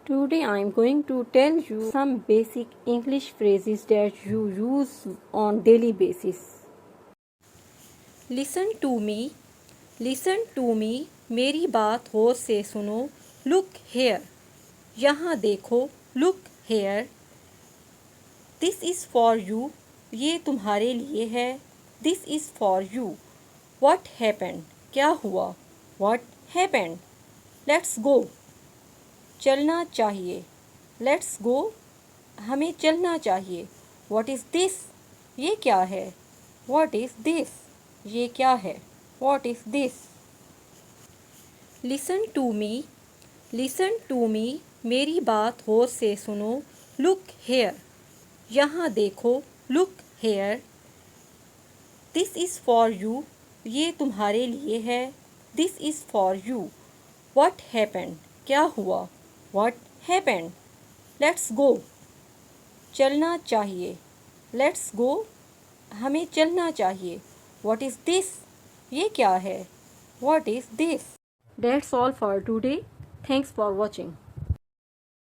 Today I am going to tell you some basic English phrases that you use on daily basis. Listen to me, मेरी बात गौर से सुनो. Look here, यहाँ देखो. Look here. This is for you, ये तुम्हारे लिए है. This is for you. What happened, क्या हुआ. What happened. Let's go, चलना चाहिए. Let's go, हमें चलना चाहिए. What is this, ये क्या है. What is this, ये क्या है. What is this. Listen to me, मेरी बात गौर से सुनो. Look here, यहाँ देखो. Look here. This is for you, ये तुम्हारे लिए है. This is for you. What happened, क्या हुआ. What happened. Let's go, चलना चाहिए. Let's go, हमें चलना चाहिए. What is this, ये क्या है. What is this. That's all for today. Thanks for watching.